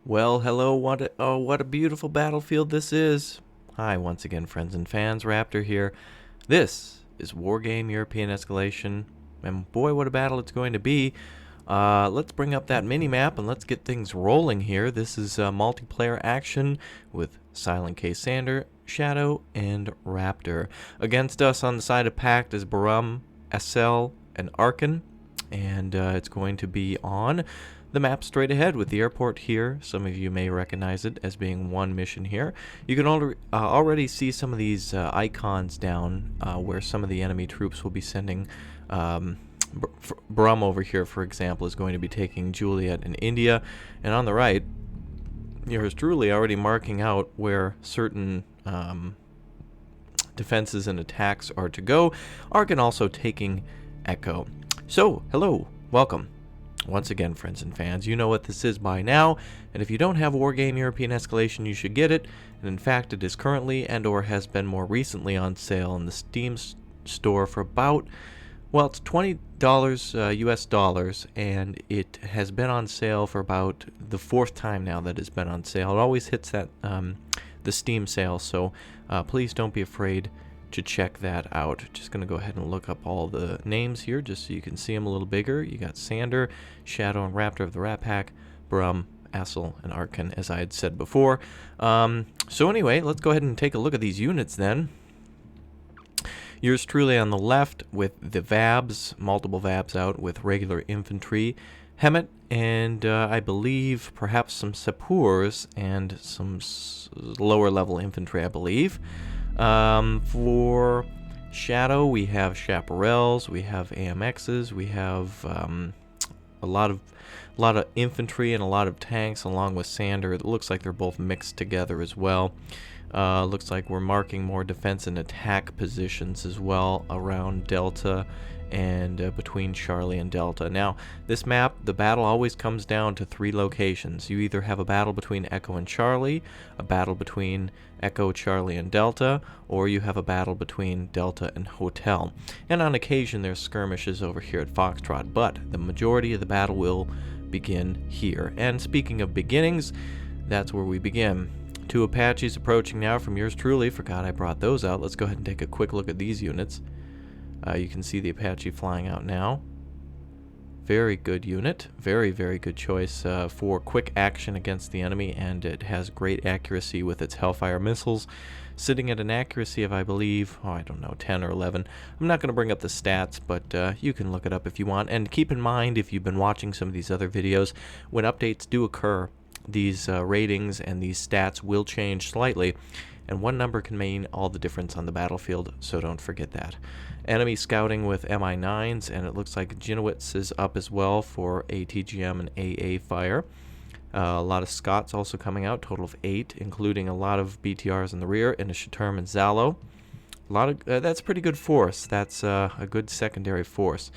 Well, hello, what a beautiful battlefield this is. Hi, once again, friends and fans, Raptor here. This is Wargame European Escalation, and boy, what a battle it's going to be. Let's bring up that mini-map and let's get things rolling here. This is multiplayer action with Silent K Sander, Shadow, and Raptor. Against us on the side of Pact is Barum, SL, and Arkan, and it's going to be on the map straight ahead with the airport here. Some of you may recognize it as being one mission here. You can already see some of these icons down where some of the enemy troops will be sending. Brum over here, for example, is going to be taking Juliet in India. And on the right, here's truly already marking out where certain defenses and attacks are to go. Arkan also taking Echo. So, hello, welcome. Once again, friends and fans, you know what this is by now, and if you don't have Wargame European Escalation, you should get it, and in fact, it is currently and or has been more recently on sale in the Steam store for about, well, it's $20 US dollars, and it has been on sale for about the fourth time now that it's been on sale. It always hits that the Steam sale, so please don't be afraid to check that out. Just going to go ahead and look up all the names here just so you can see them a little bigger. You got Sander, Shadow, and Raptor of the Rat Pack, Brum, Assel, and Arkan, as I had said before. So anyway, let's go ahead and take a look at these units then. Yours truly on the left with the Vabs, multiple Vabs out with regular infantry, Hemet, and I believe perhaps some Sapurs and some lower level infantry, I believe. For Shadow, we have Chaparrals, we have AMXs, we have a lot of infantry and a lot of tanks, along with Sander. It looks like they're both mixed together as well. Looks like we're marking more defense and attack positions as well around Delta and between Charlie and Delta. Now, this map, the battle always comes down to three locations. You either have a battle between Echo and Charlie, a battle between Echo, Charlie, and Delta, or you have a battle between Delta and Hotel. And on occasion, there's skirmishes over here at Foxtrot, but the majority of the battle will begin here. And speaking of beginnings, that's where we begin. Two Apaches approaching now from yours truly. Forgot I brought those out. Let's go ahead and take a quick look at these units. You can see the Apache flying out now. Very good unit. Very, very good choice for quick action against the enemy, and it has great accuracy with its Hellfire missiles, sitting at an accuracy of, I believe, I don't know, 10 or 11. I'm not going to bring up the stats, but you can look it up if you want. And keep in mind, if you've been watching some of these other videos, when updates do occur, these ratings and these stats will change slightly, and one number can mean all the difference on the battlefield, so don't forget that. Enemy scouting with MI9s, and it looks like Jinowitz is up as well for ATGM and AA fire. A lot of Scots also coming out, total of 8, including a lot of BTRs in the rear, and a Shaturm and Zalo. A lot of that's pretty good force. That's a good secondary force.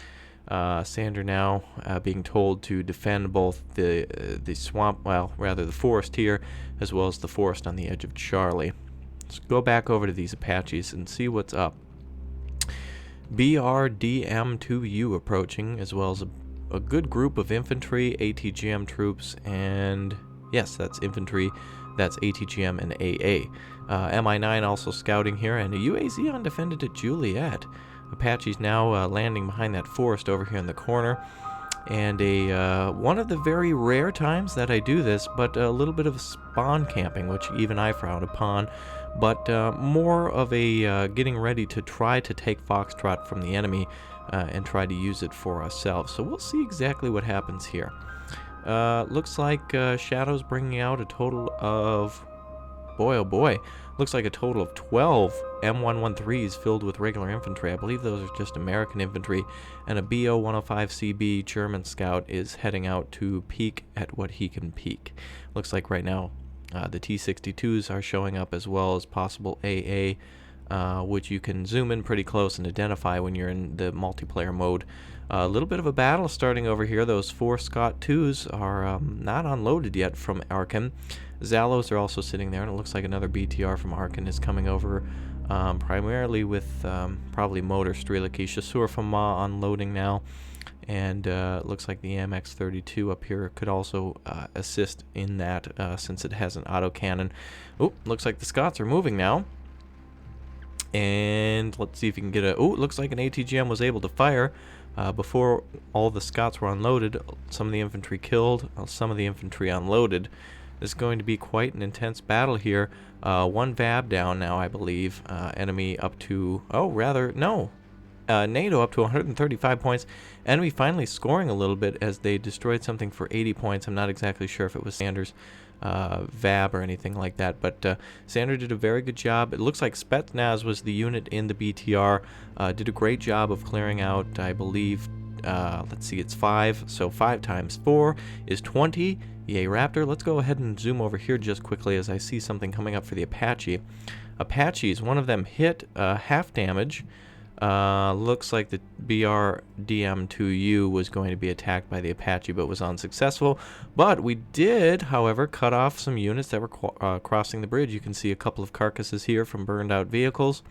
Sander now being told to defend both the swamp, well, rather the forest here, as well as the forest on the edge of Charlie. Let's go back over to these Apaches and see what's up. BRDM2U approaching, as well as a good group of infantry, ATGM troops, and yes, that's infantry, that's ATGM and AA. MI9 also scouting here, and a UAZ undefended at Juliet. Apache's now landing behind that forest over here in the corner, and one of the very rare times that I do this, but a little bit of spawn camping, which even I frown upon, but more of a getting ready to try to take Foxtrot from the enemy and try to use it for ourselves. So we'll see exactly what happens here. Looks like Shadow's bringing out a total of, boy oh boy, looks like a total of 12 M113s filled with regular infantry. I believe those are just American infantry, and a BO-105CB German scout is heading out to peek at what he can peek. Looks like right now the T-62s are showing up, as well as possible AA, which you can zoom in pretty close and identify when you're in the multiplayer mode. A little bit of a battle starting over here. Those 4 Scott 2s are not unloaded yet from Arkan. Zalos are also sitting there, and it looks like another BTR from Arkan is coming over, primarily with probably motor Strelaki Shasur from unloading now. And looks like the AMX-32 up here could also assist in that since it has an autocannon. Oh, looks like the Scots are moving now. And let's see if you can get a... Oh, looks like an ATGM was able to fire before all the Scots were unloaded. Some of the infantry killed, some of the infantry unloaded. This is going to be quite an intense battle here. One VAB down now, I believe. Enemy up to... Oh, rather, no. NATO up to 135 points. Enemy finally scoring a little bit as they destroyed something for 80 points. I'm not exactly sure if it was Sanders' VAB or anything like that, but Sander did a very good job. It looks like Spetsnaz was the unit in the BTR. Did a great job of clearing out, I believe, let's see, it's 5, so 5 times 4 is 20. Yay, Raptor. Let's go ahead and zoom over here just quickly as I see something coming up for the Apache. Apaches, one of them hit half damage. Looks like the BRDM2U was going to be attacked by the Apache but was unsuccessful. But we did, however, cut off some units that were crossing the bridge. You can see a couple of carcasses here from burned out vehicles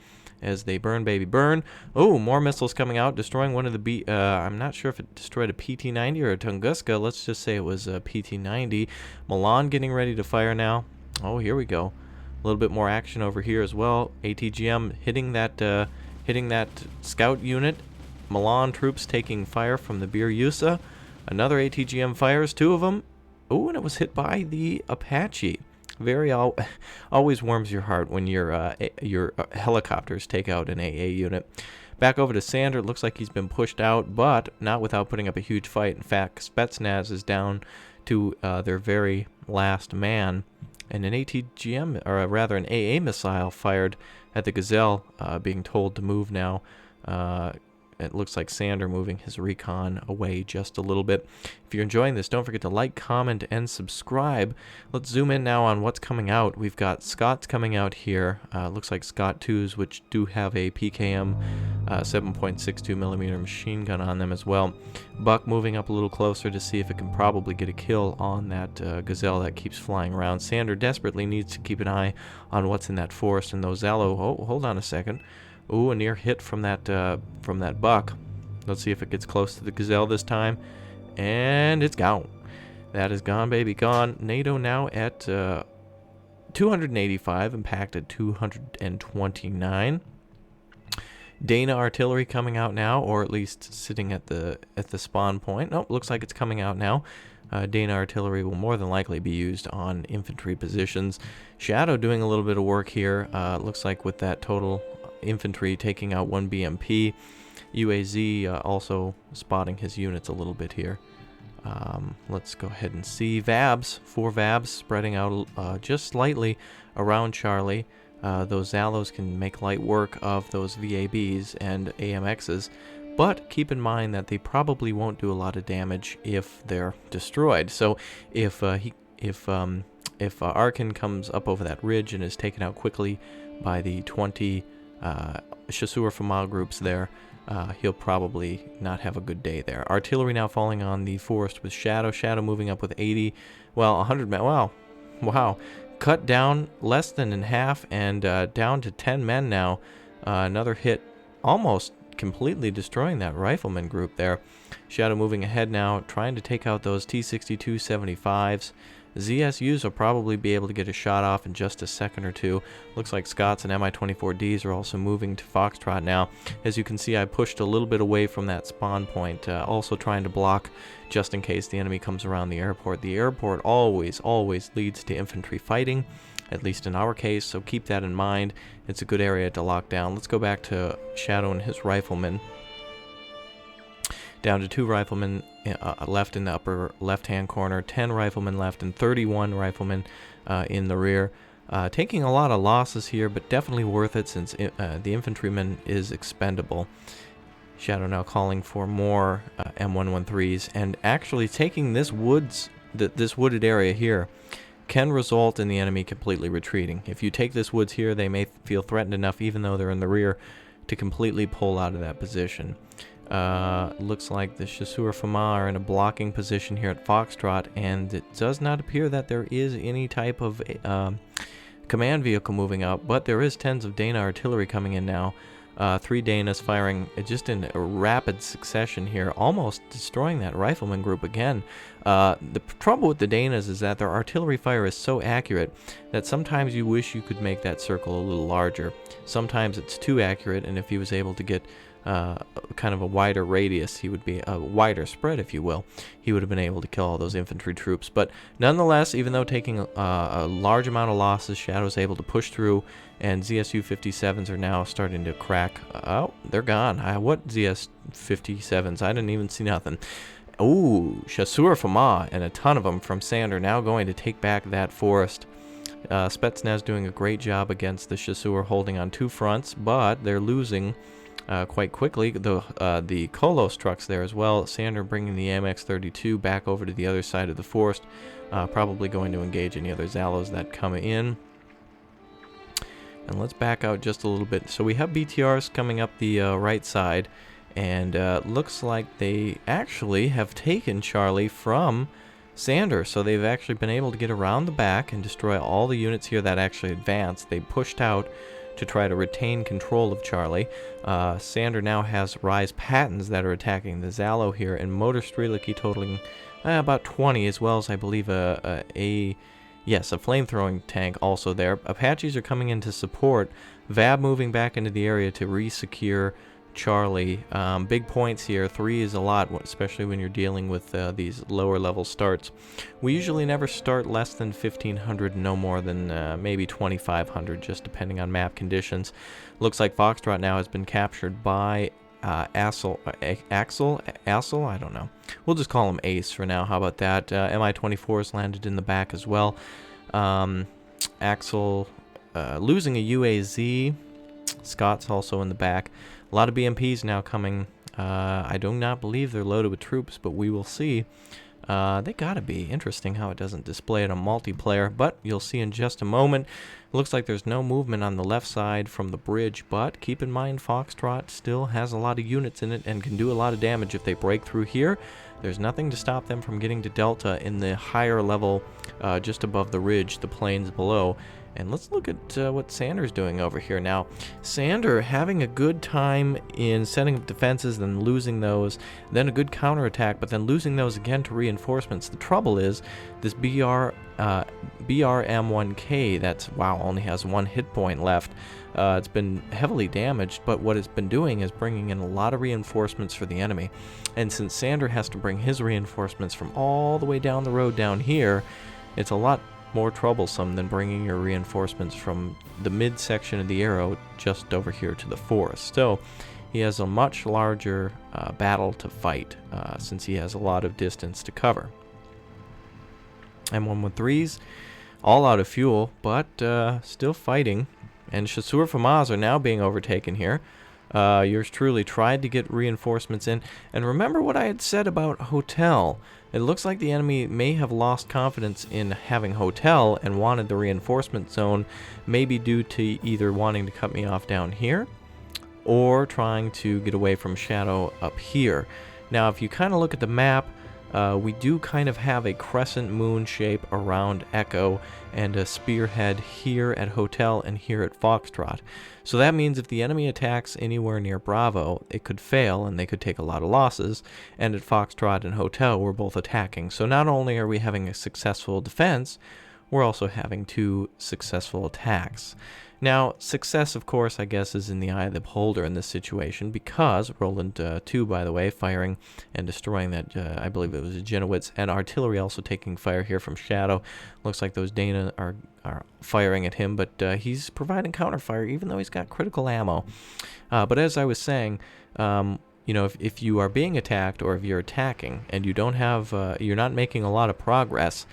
as they burn, baby, burn. Oh, more missiles coming out, destroying one of the I'm not sure if it destroyed a PT-90 or a Tunguska. Let's just say it was a PT-90. Milan getting ready to fire now. Oh, here we go. A little bit more action over here as well. ATGM hitting that scout unit. Milan troops taking fire from the Bir Yusa. Another ATGM fires, 2 of them. Oh, and it was hit by the Apache. Very always warms your heart when your helicopters take out an AA unit. Back over to Sander. It looks like he's been pushed out, but not without putting up a huge fight. In fact, Spetsnaz is down to their very last man. And an ATGM, or rather an AA missile fired at the Gazelle, being told to move now. It looks like Sander moving his recon away just a little bit. If you're enjoying this, don't forget to like, comment, and subscribe. Let's zoom in now on what's coming out. We've got Scots coming out here. Looks like Scott 2s, which do have a PKM 7.62mm machine gun on them as well. Buck moving up a little closer to see if it can probably get a kill on that Gazelle that keeps flying around. Sander desperately needs to keep an eye on what's in that forest, and those Zalo... Oh, hold on a second. Ooh, a near hit from that Buck. Let's see if it gets close to the Gazelle this time. And it's gone. That is gone, baby, gone. NATO now at 285, impact at 229. Dana artillery coming out now, or at least sitting at the spawn point. Nope, looks like it's coming out now. Dana artillery will more than likely be used on infantry positions. Shadow doing a little bit of work here. Looks like with that total infantry taking out 1 BMP. UAZ also spotting his units a little bit here. Let's go ahead and see VABs. 4 VABs spreading out just slightly around Charlie. Those Zalos can make light work of those VABs and AMXs, but keep in mind that they probably won't do a lot of damage if they're destroyed. So if Arkin comes up over that ridge and is taken out quickly by the 20 Chasseur Fama groups there, he'll probably not have a good day there. Artillery now falling on the forest with Shadow. Shadow moving up with 80, well, 100 men. Wow. Cut down less than in half and down to 10 men now. Another hit, almost completely destroying that rifleman group there. Shadow moving ahead now, trying to take out those T-62 75s. ZSUs will probably be able to get a shot off in just a second or two. Looks like Scots and Mi-24Ds are also moving to Foxtrot now. As you can see, I pushed a little bit away from that spawn point, also trying to block just in case the enemy comes around the airport. The airport always leads to infantry fighting, at least in our case, so keep that in mind. It's a good area to lock down. Let's go back to Shadow and his riflemen. Down to 2 riflemen left in the upper left-hand corner, 10 riflemen left, and 31 riflemen in the rear. Taking a lot of losses here, but definitely worth it since the infantryman is expendable. Shadow now calling for more M113s, and actually taking this this wooded area here can result in the enemy completely retreating. If you take this woods here, they may feel threatened enough, even though they're in the rear, to completely pull out of that position. Looks like the Chasseur Fama are in a blocking position here at Foxtrot, and it does not appear that there is any type of command vehicle moving out, but there is tens of Dana artillery coming in now. 3 Danas firing just in a rapid succession here, almost destroying that rifleman group again. The trouble with the Danas is that their artillery fire is so accurate that sometimes you wish you could make that circle a little larger. Sometimes it's too accurate, and if he was able to get kind of a wider radius, he would be a wider spread, if you will, he would have been able to kill all those infantry troops. But nonetheless, even though taking a large amount of losses, Shadow's able to push through, and ZSU 57s are now starting to crack. Oh, they're gone. What ZS 57s? I didn't even see nothing. Ooh, Chasseur Fama and a ton of them from Sander now going to take back that forest. Spetsnaz doing a great job against the Chasseur, holding on 2 fronts, but they're losing quite quickly. The Kolos trucks there as well. Sander bringing the AMX-32 back over to the other side of the forest, probably going to engage any other Zalos that come in. And let's back out just a little bit. So we have BTRs coming up the right side, and looks like they actually have taken Charlie from Sander. So they've actually been able to get around the back and destroy all the units here that actually advanced. They pushed out to try to retain control of Charlie. Sander now has Rise Pattons that are attacking the Zalo here, and Motor Streliki totaling about 20, as well as I believe a flamethrowing tank also there. Apaches are coming in to support. Vab moving back into the area to re-secure Charlie. Big points here. 3 is a lot, especially when you're dealing with these lower level starts. We usually never start less than 1,500, no more than maybe 2,500, just depending on map conditions. Looks like Foxtrot now has been captured by Axel, I don't know. We'll just call him Ace for now. How about that? Mi-24's landed in the back as well. Axel losing a UAZ. Scott's also in the back. A lot of BMPs now coming. I do not believe they're loaded with troops, but we will see. They gotta be. Interesting how it doesn't display it on multiplayer, but you'll see in just a moment. Looks like there's no movement on the left side from the bridge, but keep in mind Foxtrot still has a lot of units in it and can do a lot of damage if they break through here. There's nothing to stop them from getting to Delta in the higher level, just above the ridge, the plains below. And let's look at what Sander's doing over here. Now, Sander having a good time in setting up defenses, then losing those, then a good counterattack, but then losing those again to reinforcements. The trouble is, this BRM1K, that's, wow, only has 1 hit point left. It's been heavily damaged, but what it's been doing is bringing in a lot of reinforcements for the enemy. And since Sander has to bring his reinforcements from all the way down the road down here, it's a lot more troublesome than bringing your reinforcements from the midsection of the arrow just over here to the forest. So he has a much larger battle to fight since he has a lot of distance to cover. M113s all out of fuel, but still fighting. And Chasseur Famas are now being overtaken here. Yours truly tried to get reinforcements in. And remember what I had said about Hotel. It looks like the enemy may have lost confidence in having Hotel and wanted the reinforcement zone, maybe due to either wanting to cut me off down here or trying to get away from Shadow up here. Now, if you kind of look at the map, we do kind of have a crescent moon shape around Echo and a spearhead here at Hotel and here at Foxtrot. So that means if the enemy attacks anywhere near Bravo, it could fail and they could take a lot of losses. And at Foxtrot and Hotel, we're both attacking. So not only are we having a successful defense, we're also having 2 successful attacks. Now, success, of course, I guess, is in the eye of the beholder in this situation, because Roland 2, by the way, firing and destroying that, I believe it was a Genowitz, and artillery also taking fire here from Shadow. Looks like those Dana are firing at him, but he's providing counterfire, even though he's got critical ammo. But as I was saying, you know, if you are being attacked or if you're attacking and you don't have, you're not making a lot of progress,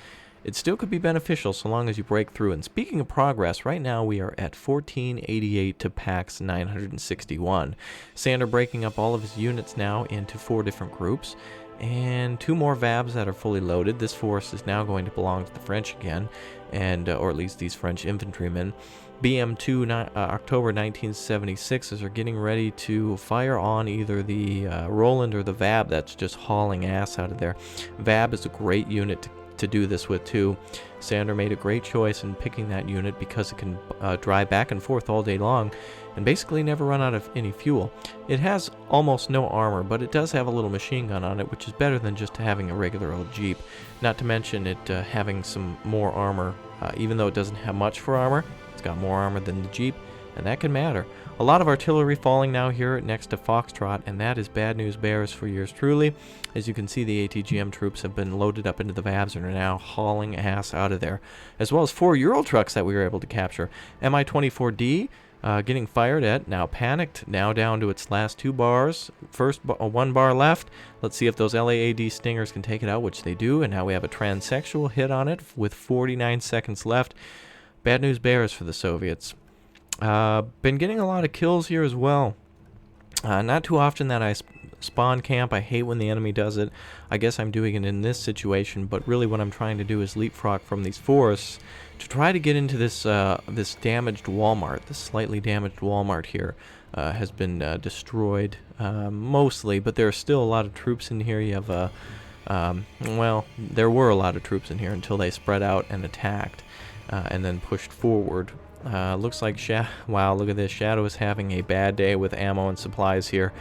it still could be beneficial so long as you break through. And speaking of progress, right now we are at 1488 to PAX 961. Sander breaking up all of his units now into 4 different groups, and 2 more VABs that are fully loaded. This force is now going to belong to the French again, and or at least these French infantrymen. BM2 October 1976s are getting ready to fire on either the Roland or the VAB that's just hauling ass out of there. VAB is a great unit to do this with too. Sander made a great choice in picking that unit because it can drive back and forth all day long and basically never run out of any fuel. It has almost no armor, but it does have a little machine gun on it, which is better than just having a regular old Jeep. Not to mention it having some more armor. Even though it doesn't have much for armor, it's got more armor than the Jeep, and that can matter. A lot of artillery falling now here next to Foxtrot, and that is bad news bears for yours truly. As you can see, the ATGM troops have been loaded up into the VABs and are now hauling ass out of there, as well as 4 Ural trucks that we were able to capture. Mi-24D getting fired at, now panicked, now down to its last 2 bars. First 1 bar left. Let's see if those LAAD Stingers can take it out, which they do, and now we have a transsexual hit on it with 49 seconds left. Bad news bears for the Soviets. Been getting a lot of kills here as well. Not too often that I spawn camp. I hate when the enemy does it. I guess I'm doing it in this situation, but really what I'm trying to do is leapfrog from these forests to try to get into this this damaged Walmart. This slightly damaged Walmart here has been destroyed mostly, but there are still a lot of troops in here. You have well, there were a lot of troops in here until they spread out and attacked and then pushed forward. Looks like wow, look at this. Shadow is having a bad day with ammo and supplies here.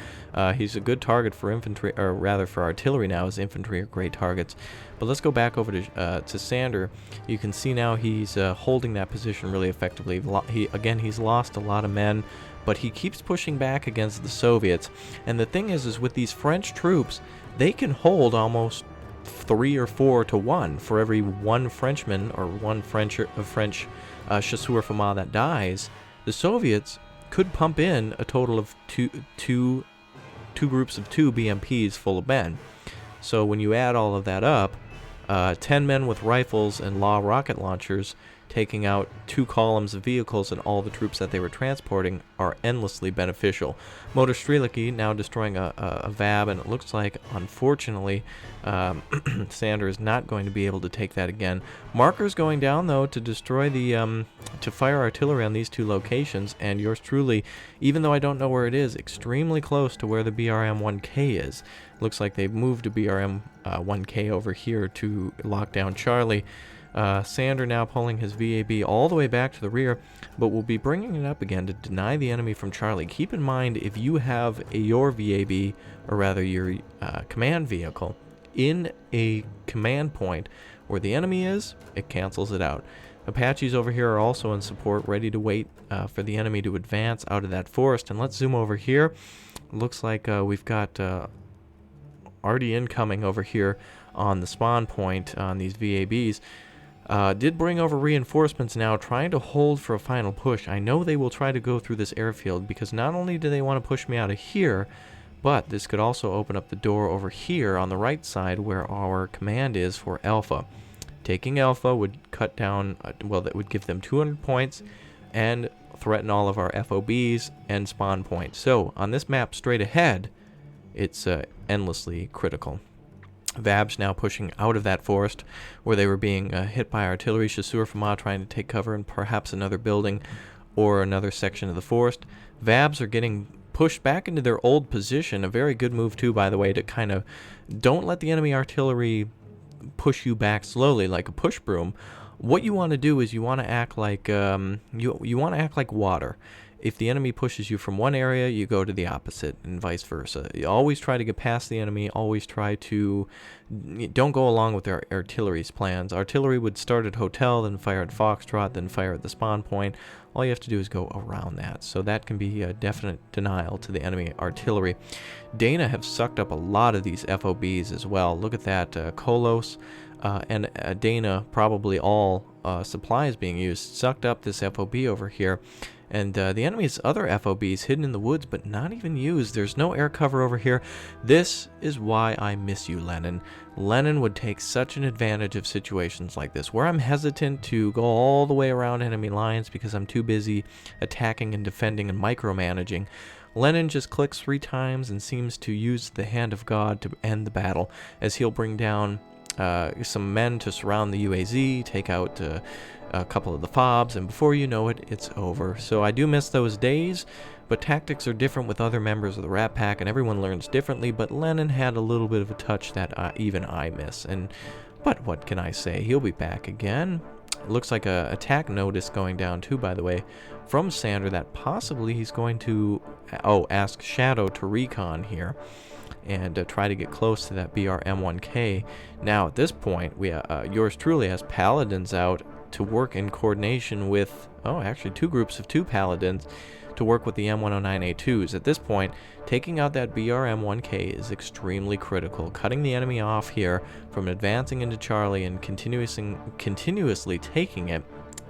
He's a good target for infantry, or rather for artillery now, as infantry are great targets. But let's go back over to Sander. You can see now he's holding that position really effectively. He's lost a lot of men, but he keeps pushing back against the Soviets. And the thing is with these French troops, they can hold almost 3 or 4 to 1 for every 1 Frenchman or 1 French chasseur fama that dies. The Soviets could pump in a total of two groups of 2 BMPs full of men. So when you add all of that up, 10 men with rifles and law rocket launchers taking out 2 columns of vehicles and all the troops that they were transporting are endlessly beneficial. Motor Streliki now destroying a VAB, and it looks like, unfortunately, Sander is not going to be able to take that again. Marker's going down, though, to destroy the, to fire artillery on these 2 locations, and yours truly, even though I don't know where it is, extremely close to where the BRM-1K is. Looks like they've moved a BRM-1K over here to lock down Charlie. Sander now pulling his VAB all the way back to the rear, but will be bringing it up again to deny the enemy from Charlie. Keep in mind, if you have your VAB, or rather your command vehicle, in a command point where the enemy is, it cancels it out. Apaches over here are also in support, ready to wait for the enemy to advance out of that forest. And let's zoom over here. Looks like we've got already incoming over here on the spawn point on these VABs. Did bring over reinforcements now, trying to hold for a final push. I know they will try to go through this airfield, because not only do they want to push me out of here, but this could also open up the door over here on the right side where our command is for Alpha. Taking Alpha would cut down, well, that would give them 200 points and threaten all of our FOBs and spawn points. So on this map straight ahead, it's endlessly critical. VABs now pushing out of that forest where they were being hit by artillery. Chasseur Fama trying to take cover in perhaps another building or another section of the forest. VABs are getting pushed back into their old position. A very good move too, by the way, to kind of don't let the enemy artillery push you back slowly like a push broom. What you want to do is you want to act like you want to act like water. If the enemy pushes you from one area, you go to the opposite, and vice versa. You always try to get past the enemy. Always try to... Don't go along with their artillery's plans. Artillery would start at Hotel, then fire at Foxtrot, then fire at the spawn point. All you have to do is go around that. So that can be a definite denial to the enemy artillery. Dana have sucked up a lot of these FOBs as well. Look at that. Kolos and Dana, probably all supplies being used, sucked up this FOB over here. And the enemy's other FOBs hidden in the woods, but not even used. There's no air cover over here. This is why I miss you, Lenin. Lenin would take such an advantage of situations like this, where I'm hesitant to go all the way around enemy lines because I'm too busy attacking and defending and micromanaging. Lenin just clicks 3 times and seems to use the hand of God to end the battle, as he'll bring down some men to surround the UAZ, take out a couple of the FOBs, and before you know it, it's over. So I do miss those days, but tactics are different with other members of the Rat Pack, and everyone learns differently, but Lenin had a little bit of a touch that even I miss. But what can I say? He'll be back again. looks like a attack notice going down too, by the way, from Sander, that possibly he's going to ask Shadow to recon here and try to get close to that BR M1K. Now at this point, we yours truly has Paladins out to work in coordination with actually 2 groups of 2 Paladins to work with the M109A2s. At this point, taking out that BR M1K is extremely critical. Cutting the enemy off here from advancing into Charlie and continuously taking it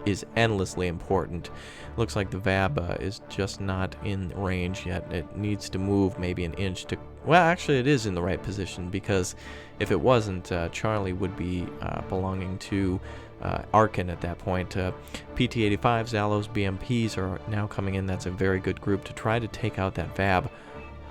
is endlessly important. Looks like the VAB is just not in range yet. It needs to move maybe an inch to... Well, actually it is in the right position, because if it wasn't, Charlie would be belonging to Arkin at that point. PT-85, Zalos, BMPs are now coming in. That's a very good group to try to take out that VAB.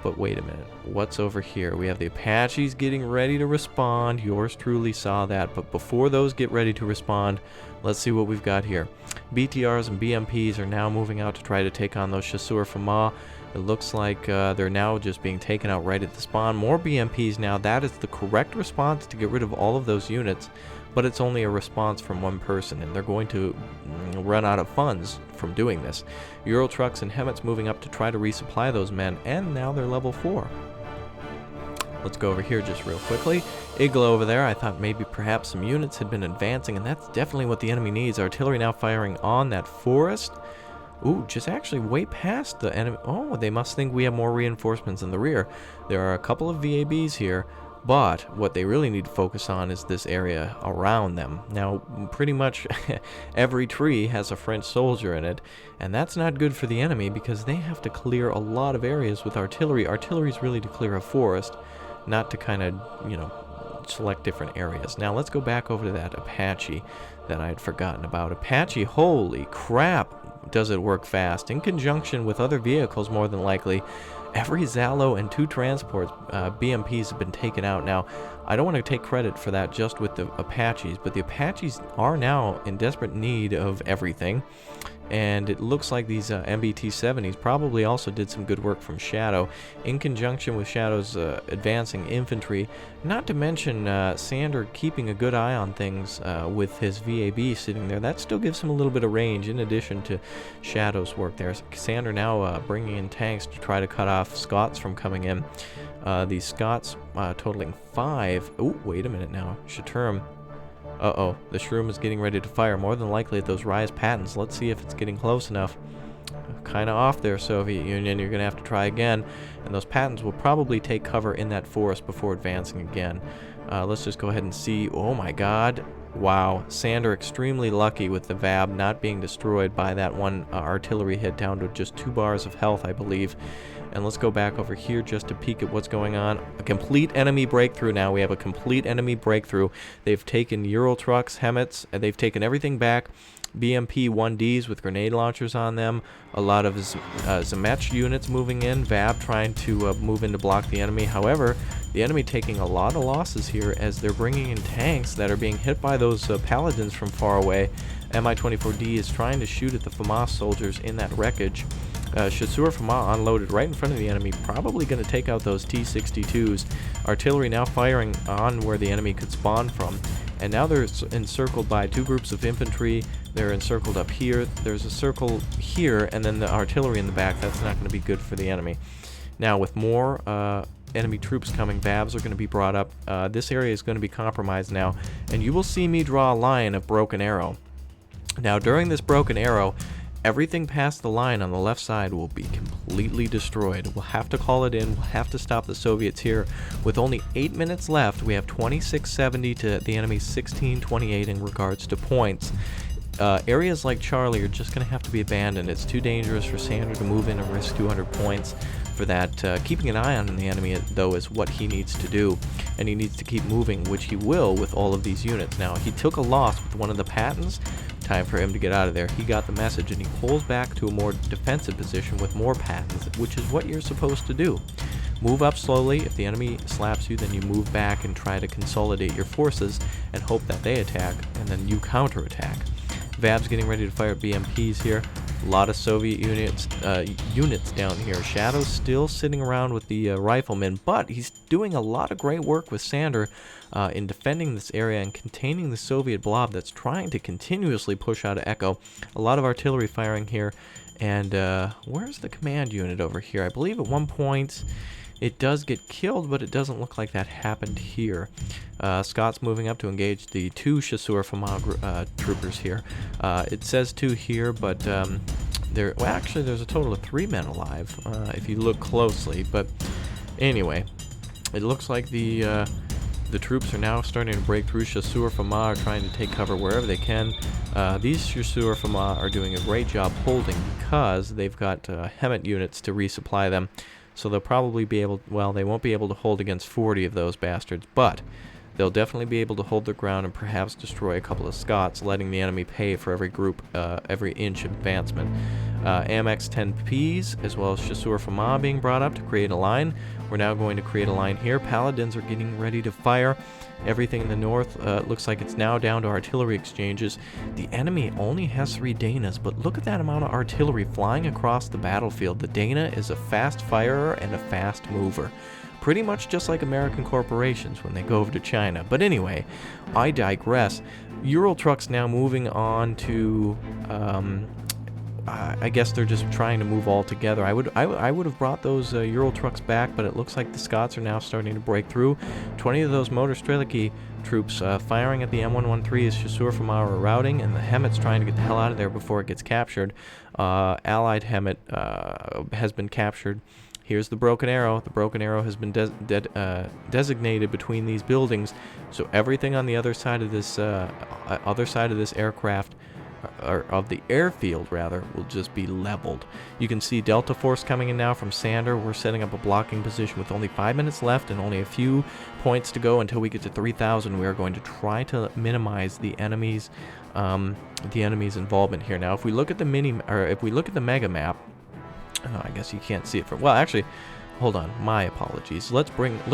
But wait a minute, what's over here? We have the Apaches getting ready to respond. Yours truly saw that, but before those get ready to respond, let's see what we've got here. BTRs and BMPs are now moving out to try to take on those Chasseur Fama. It looks like they're now just being taken out right at the spawn. More BMPs now. That is the correct response to get rid of all of those units, but it's only a response from one person, and they're going to run out of funds from doing this. Euro trucks and Hemets moving up to try to resupply those men, and now they're level 4. Let's go over here just real quickly. Iglo over there, I thought maybe perhaps some units had been advancing, and that's definitely what the enemy needs. Artillery now firing on that forest. Ooh, just actually way past the enemy. Oh, they must think we have more reinforcements in the rear. There are a couple of VABs here, but what they really need to focus on is this area around them. Now, pretty much every tree has a French soldier in it, and that's not good for the enemy because they have to clear a lot of areas with artillery. Artillery is really to clear a forest, not to kind of, select different areas. Now, let's go back over to that Apache that I had forgotten about. Apache, holy crap, does it work fast. In conjunction with other vehicles, more than likely. Every Zalo and 2 transports, BMPs, have been taken out. Now, I don't want to take credit for that just with the Apaches, but the Apaches are now in desperate need of everything. And it looks like these MBT-70s probably also did some good work from Shadow, in conjunction with Shadow's advancing infantry. Not to mention Sander keeping a good eye on things with his VAB sitting there. That still gives him a little bit of range in addition to Shadow's work there. Sander now bringing in tanks to try to cut off Scots from coming in. These Scots totaling 5. Oh, wait a minute now. Shaturum. Uh-oh, the Shroom is getting ready to fire, more than likely at those Rise Patents. Let's see if it's getting close enough. Kind of off there, Soviet Union. You're going to have to try again. And those Patents will probably take cover in that forest before advancing again. Let's just go ahead and see. Oh my god. Wow. Sander extremely lucky with the VAB not being destroyed by that one artillery hit, down to just 2 bars of health, I believe. And let's go back over here just to peek at what's going on. A complete enemy breakthrough now. We have a complete enemy breakthrough. They've taken Ural trucks, Hemets, and they've taken everything back. BMP 1Ds with grenade launchers on them. A lot of Zemech units moving in. VAB trying to move in to block the enemy. However, the enemy taking a lot of losses here as they're bringing in tanks that are being hit by those Paladins from far away. Mi-24D is trying to shoot at the FAMAS soldiers in that wreckage. Chasseur Fama unloaded right in front of the enemy, probably going to take out those T-62s. Artillery now firing on where the enemy could spawn from. And now they're encircled by 2 groups of infantry. They're encircled up here. There's a circle here, and then the artillery in the back. That's not going to be good for the enemy. Now, with more enemy troops coming, VABs are going to be brought up. This area is going to be compromised now, and you will see me draw a line of broken arrow. Now, during this broken arrow, everything past the line on the left side will be completely destroyed. We'll have to call it in. We'll have to stop the Soviets here. With only 8 minutes left, we have 2670 to the enemy's 1628 in regards to points. Areas like Charlie are just going to have to be abandoned. It's too dangerous for Sander to move in and risk 200 points for that. Keeping an eye on the enemy, though, is what he needs to do. And he needs to keep moving, which he will with all of these units. Now, he took a loss with one of the Patents. Time for him to get out of there. He got the message, and he pulls back to a more defensive position with more Patents, which is what you're supposed to do. Move up slowly. If the enemy slaps you, then you move back and try to consolidate your forces and hope that they attack, and then you counterattack. VAB's getting ready to fire BMPs here. A lot of Soviet units down here. Shadow's still sitting around with the riflemen, but he's doing a lot of great work with Sander in defending this area and containing the Soviet blob that's trying to continuously push out of Echo. A lot of artillery firing here. And where's the command unit over here? I believe at one point it does get killed, but it doesn't look like that happened here. Scott's moving up to engage the 2 Chasseur Fama troopers here. It says 2 here, but well, actually, there's a total of 3 men alive if you look closely. But anyway, it looks like the troops are now starting to break through. Chasseur Fama are trying to take cover wherever they can. These Chasseur Fama are doing a great job holding because they've got Hemet units to resupply them. So they'll probably be able, well, they won't be able to hold against 40 of those bastards, but they'll definitely be able to hold their ground and perhaps destroy a couple of Scots, letting the enemy pay for every group, every inch of advancement. AMX 10Ps, as well as Chasseur Fama being brought up to create a line. We're now going to create a line here. Paladins are getting ready to fire. Everything in the north looks like it's now down to artillery exchanges. The enemy only has 3 Danas, but look at that amount of artillery flying across the battlefield. The Dana is a fast firer and a fast mover. Pretty much just like American corporations when they go over to China. But anyway, I digress. Ural trucks now moving on to... I guess they're just trying to move all together. I would have brought those Ural trucks back, but it looks like the Scots are now starting to break through. 20 of those Motor Streliki troops firing at the M113 as Chasseur from our routing, and the Hemet's trying to get the hell out of there before it gets captured. Allied Hemet has been captured. Here's the Broken Arrow. The Broken Arrow has been designated between these buildings, so everything on the other side of this aircraft, or of the airfield rather, will just be leveled. You can see Delta Force coming in now from Sander. We're setting up a blocking position with only 5 minutes left and only a few points to go until we get to 3,000. We are going to try to minimize the enemy's involvement here. Now, if we look at the mega map, I guess you can't see it from. Well, actually, hold on. My apologies. Look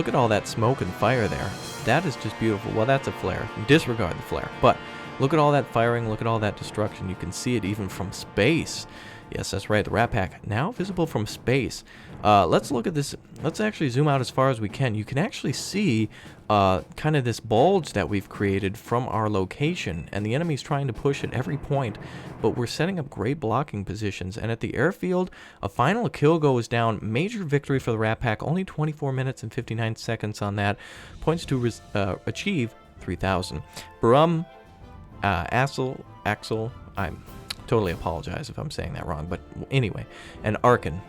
at all that smoke and fire there. That is just beautiful. Well, that's a flare. Disregard the flare, but. Look at all that firing, look at all that destruction. You can see it even from space. Yes, that's right, the Rat Pack now visible from space. Let's look at this. Let's actually zoom out as far as we can. You can actually see kind of this bulge that we've created from our location, and the enemy's trying to push at every point, but we're setting up great blocking positions. And at the airfield, a final kill goes down. Major victory for the Rat Pack, only 24 minutes and 59 seconds on that. Points to achieve 3,000. Barum, Axel, I totally apologize if I'm saying that wrong, but anyway, and Arkin,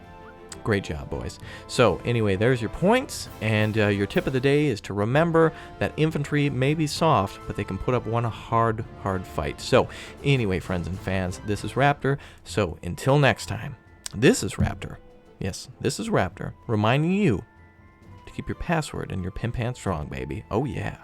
great job, boys. So anyway, there's your points, and your tip of the day is to remember that infantry may be soft, but they can put up one hard fight. So anyway, friends and fans, this is Raptor. So until next time, this is Raptor. Yes, this is Raptor, reminding you to keep your password and your pin pants strong, baby. Oh yeah.